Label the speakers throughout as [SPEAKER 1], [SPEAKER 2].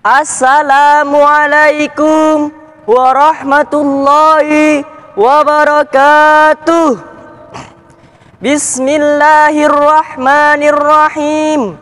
[SPEAKER 1] Assalamualaikum warahmatullahi wabarakatuh. Bismillahirrahmanirrahim.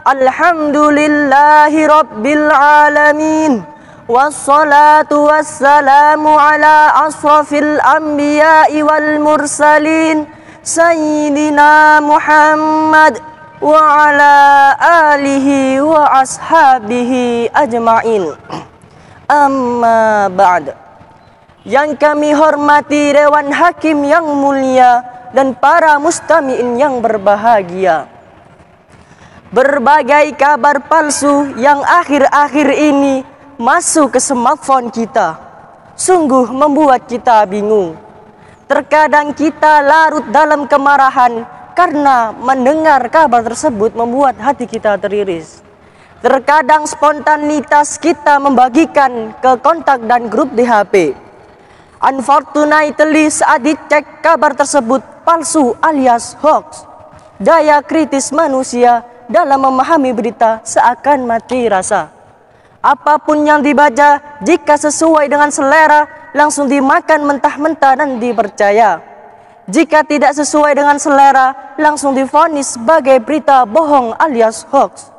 [SPEAKER 1] Alhamdulillahi rabbil alamin. Wassalatu wassalamu ala asrafil anbiya'i wal mursalin Sayyidina Muhammad wa ala alihi wa ashabihi ajma'in. Amma ba'd. Yang kami hormati Dewan Hakim yang mulia dan para mustami'in yang berbahagia, berbagai kabar palsu yang akhir-akhir ini masuk ke smartphone kita sungguh membuat kita bingung. Terkadang kita larut dalam kemarahan karena mendengar kabar tersebut membuat hati kita teriris. Terkadang spontanitas kita membagikan ke kontak dan grup di HP. Unfortunately, saat dicek kabar tersebut palsu alias hoax. Daya kritis manusia dalam memahami berita seakan mati rasa. Apapun yang dibaca, jika sesuai dengan selera, langsung dimakan mentah-mentah dan dipercaya. Jika tidak sesuai dengan selera, langsung divonis sebagai berita bohong alias hoax.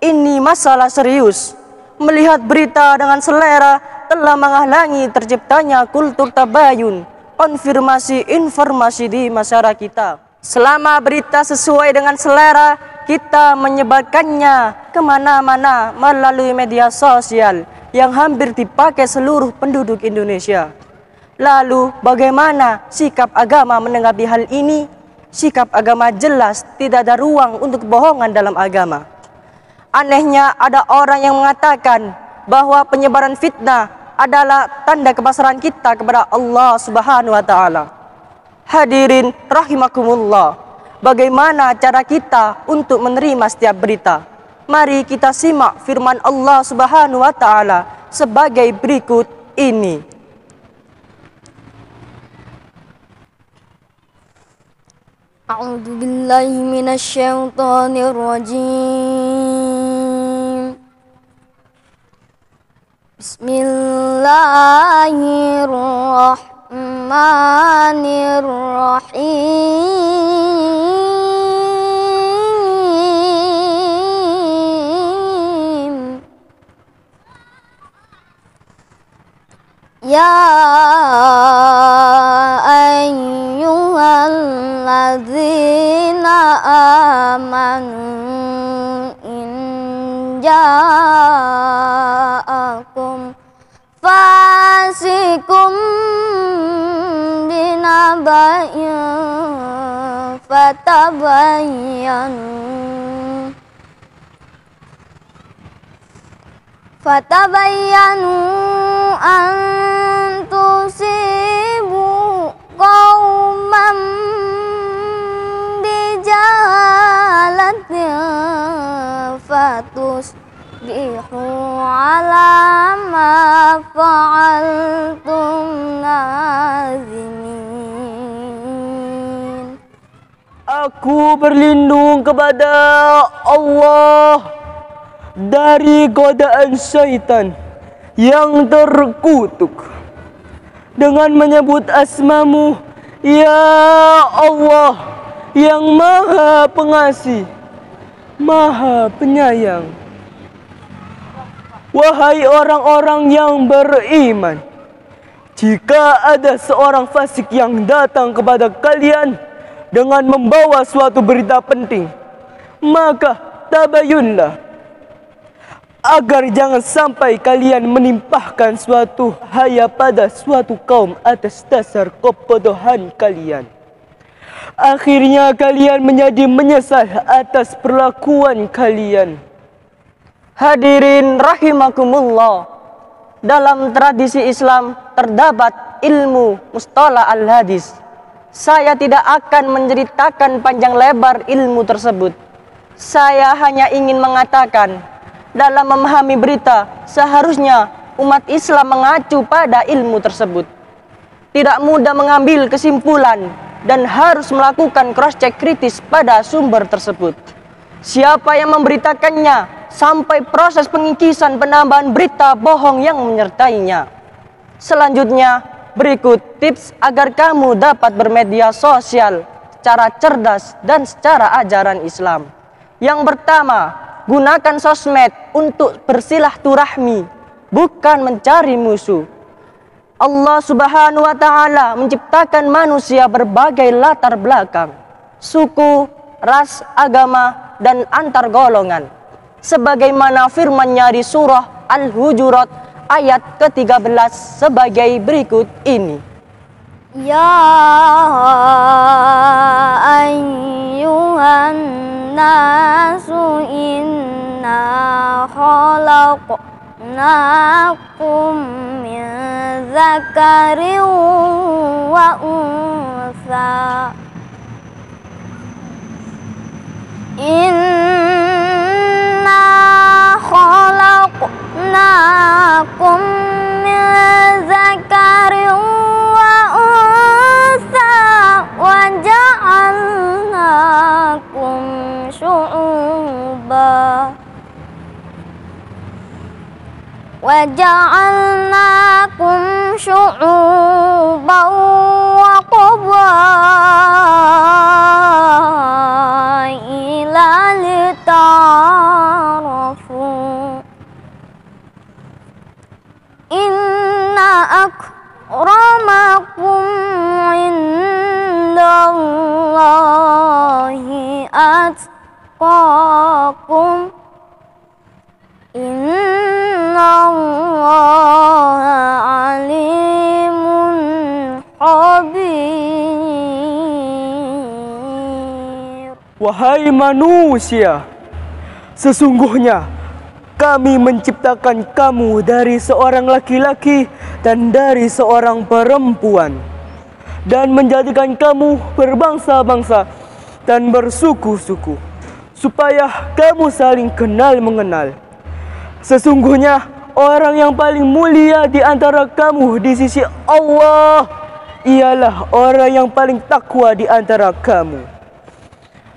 [SPEAKER 1] Ini masalah serius. Melihat berita dengan selera telah menghalangi terciptanya kultur tabayun, konfirmasi informasi di masyarakat kita. Selama berita sesuai dengan selera, kita menyebarkannya kemana-mana melalui media sosial yang hampir dipakai seluruh penduduk Indonesia. Lalu bagaimana sikap agama menanggapi hal ini? Sikap agama jelas tidak ada ruang untuk kebohongan dalam agama. Anehnya ada orang yang mengatakan bahwa penyebaran fitnah adalah tanda kepasrahan kita kepada Allah Subhanahu wa taala. Hadirin rahimakumullah, bagaimana cara kita untuk menerima setiap berita? Mari kita simak firman Allah Subhanahu wa taala sebagai berikut ini. A'udzu billahi minasyaitonir rajim. Bismillahirrahmanirrahim. Ya ayyuhalladzina amanu in ja'akum fasikum binaba'in fatabayyanu an tusibu qauman bijahalatin fatusbihu ala ma fa'altum nazimin. Aku berlindung kepada Allah dari godaan syaitan yang terkutuk dengan menyebut asmamu, ya Allah, yang maha pengasih, maha penyayang. Wahai orang-orang yang beriman, jika ada seorang fasik yang datang kepada kalian dengan membawa suatu berita penting, maka tabayunlah, agar jangan sampai kalian menimpahkan suatu bahaya pada suatu kaum atas dasar kebodohan kalian. Akhirnya kalian menjadi menyesal atas perlakuan kalian. Hadirin rahimakumullah, dalam tradisi Islam terdapat ilmu mustalah al-hadis. Saya tidak akan menceritakan panjang lebar ilmu tersebut. Saya hanya ingin mengatakan, dalam memahami berita, seharusnya umat Islam mengacu pada ilmu tersebut. Tidak mudah mengambil kesimpulan dan harus melakukan cross check kritis pada sumber tersebut. Siapa yang memberitakannya sampai proses pengikisan penambahan berita bohong yang menyertainya. Selanjutnya, berikut tips agar kamu dapat bermedia sosial secara cerdas dan secara ajaran Islam. Yang pertama, gunakan sosmed untuk bersilaturahmi, bukan mencari musuh. Allah Subhanahu wa Ta'ala menciptakan manusia berbagai latar belakang, suku, ras, agama, dan antar golongan. Sebagaimana firman-Nya di surah Al-Hujurat ayat ke-13 sebagai berikut ini.
[SPEAKER 2] Ya ayyuhan nasu inna khalaqnakum min zakarin wa unsa. Inna khalaqnakum min zakarin wa unsa wa ja'alnakum syu'uban wa qabaila lita'arafu. Inna akramakum indallahi atqakum. Innallaha alimun khabir.
[SPEAKER 3] Wahai manusia, sesungguhnya kami menciptakan kamu dari seorang laki-laki dan dari seorang perempuan, dan menjadikan kamu berbangsa-bangsa dan bersuku-suku, supaya kamu saling kenal mengenal. Sesungguhnya orang yang paling mulia di antara kamu di sisi Allah ialah orang yang paling takwa di antara kamu.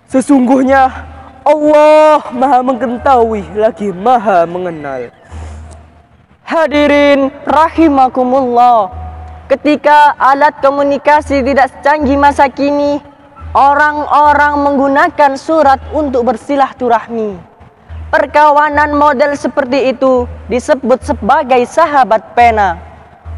[SPEAKER 3] Sesungguhnya Allah Maha Mengetahui lagi Maha Mengenal.
[SPEAKER 1] Hadirin rahimakumullah, ketika alat komunikasi tidak secanggih masa kini, orang-orang menggunakan surat untuk bersilaturahmi. Perkawanan model seperti itu disebut sebagai sahabat pena.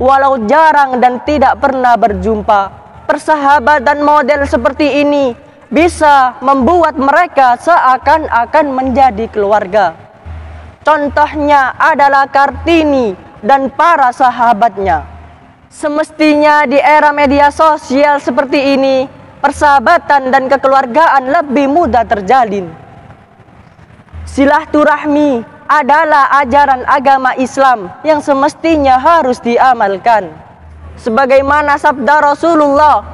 [SPEAKER 1] Walau jarang dan tidak pernah berjumpa, persahabatan model seperti ini bisa membuat mereka seakan-akan menjadi keluarga. Contohnya adalah Kartini dan para sahabatnya. Semestinya di era media sosial seperti ini, persahabatan dan kekeluargaan lebih mudah terjalin. Silaturahmi adalah ajaran agama Islam yang semestinya harus diamalkan. Sebagaimana sabda Rasulullah,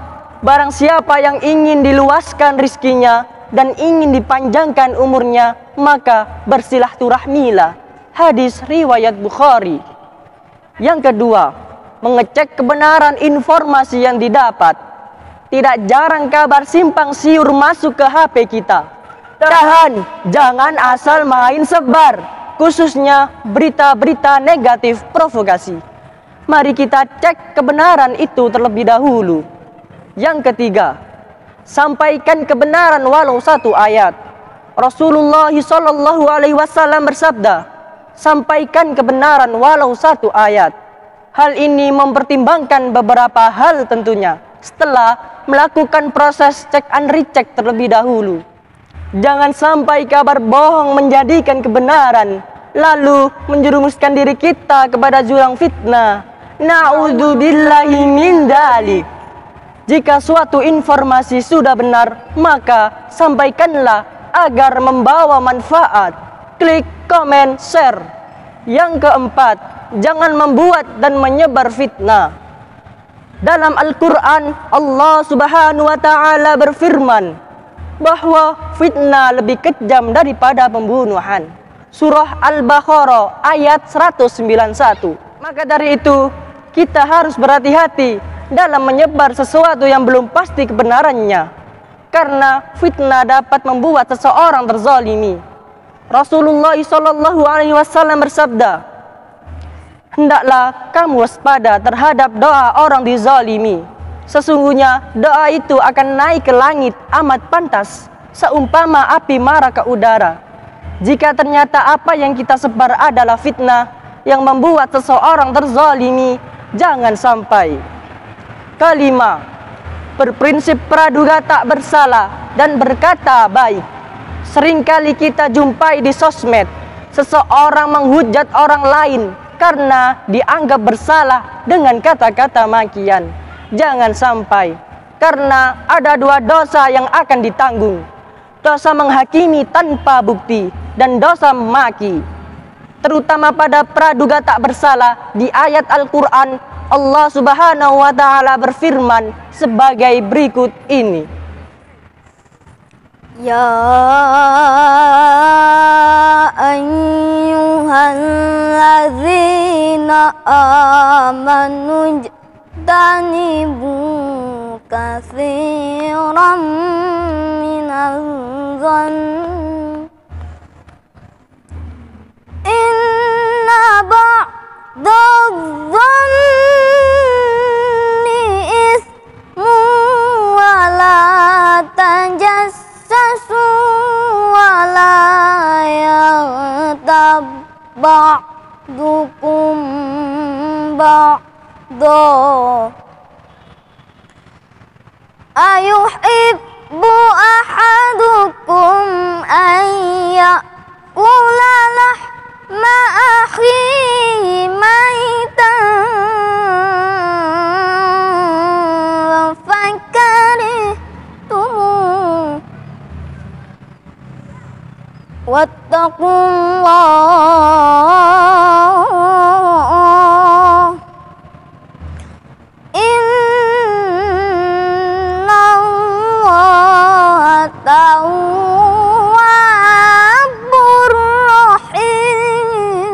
[SPEAKER 1] barang siapa yang ingin diluaskan rizkinya dan ingin dipanjangkan umurnya, maka bersilaturahmilah. Hadis riwayat Bukhari. Yang kedua, mengecek kebenaran informasi yang didapat. Tidak jarang kabar simpang siur masuk ke HP kita. Tahan, jangan asal main sebar, khususnya berita-berita negatif provokasi. Mari kita cek kebenaran itu terlebih dahulu. Yang ketiga, sampaikan kebenaran walau satu ayat. Rasulullah SAW bersabda, sampaikan kebenaran walau satu ayat. Hal ini mempertimbangkan beberapa hal tentunya, setelah melakukan proses cek and recheck terlebih dahulu. Jangan sampai kabar bohong menjadikan kebenaran, lalu menjerumuskan diri kita kepada jurang fitnah. Na'udzubillahi min dzalik. Jika suatu informasi sudah benar, maka sampaikanlah agar membawa manfaat. Klik, komen, share. Yang keempat, jangan membuat dan menyebar fitnah. Dalam Al-Quran, Allah Subhanahu wa Ta'ala berfirman bahwa fitnah lebih kejam daripada pembunuhan. Surah Al-Baqarah ayat 191. Maka dari itu, kita harus berhati-hati dalam menyebar sesuatu yang belum pasti kebenarannya. karena fitnah dapat membuat seseorang terzalimi. Rasulullah SAW bersabda, hendaklah kamu waspada terhadap doa orang dizalimi. Sesungguhnya doa itu akan naik ke langit amat pantas, seumpama api marak ke udara. Jika ternyata apa yang kita sebar adalah fitnah yang membuat seseorang terzalimi, jangan sampai. Kelima, berprinsip praduga tak bersalah dan berkata baik. Seringkali kita jumpai di sosmed seseorang menghujat orang lain karena dianggap bersalah dengan kata-kata makian. Jangan sampai, karena ada dua dosa yang akan ditanggung. Dosa menghakimi tanpa bukti dan dosa memaki. Terutama pada praduga tak bersalah, di ayat Al-Quran Allah Subhanahu wa Ta'ala berfirman sebagai berikut ini.
[SPEAKER 2] Ya ayyuhalladzina amanu jtanibu katsiran minaz zanni inna ba'dadh zanni ismu wa la tajassasu wa la yaghtab ba'dukum ba'da ayuhibbu ahadukum an ya'kula lahma akhihi maitan fakarihtum wattaqullah innallaha tawwabur rahim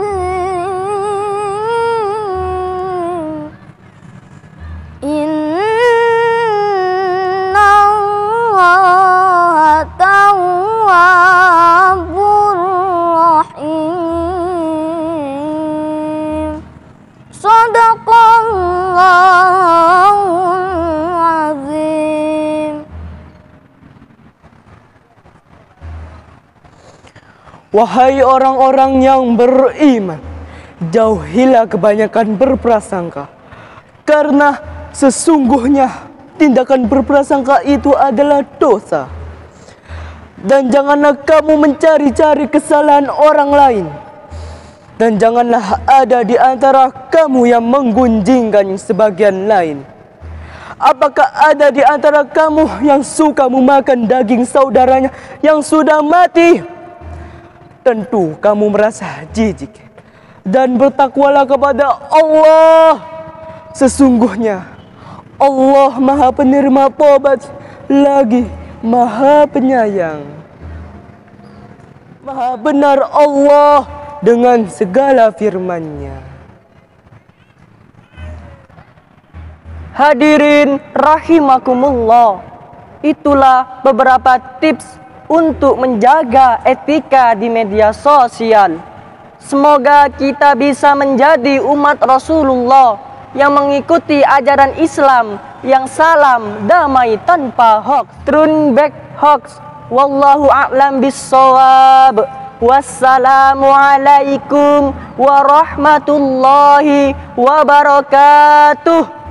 [SPEAKER 2] innallaha tawwabur rahim. Shadaqallahul azim.
[SPEAKER 3] Wahai orang-orang yang beriman, jauhilah kebanyakan berprasangka, karena sesungguhnya tindakan berprasangka itu adalah dosa. Dan janganlah kamu mencari-cari kesalahan orang lain, dan janganlah ada di antara kamu yang menggunjingkan sebagian lain. Apakah ada di antara kamu yang suka memakan daging saudaranya yang sudah mati? Tentu kamu merasa jijik, dan bertakwalah kepada Allah. Sesungguhnya Allah Maha Penerima Taubat, lagi Maha Penyayang. Maha benar Allah dengan segala firman-Nya.
[SPEAKER 1] Hadirin rahimakumullah, itulah beberapa tips untuk menjaga etika di media sosial. Semoga kita bisa menjadi umat Rasulullah yang mengikuti ajaran Islam yang salam damai tanpa hoax. Turn back hoax. Wallahu a'lam bissawab. Wassalamualaikum warahmatullahi wabarakatuh.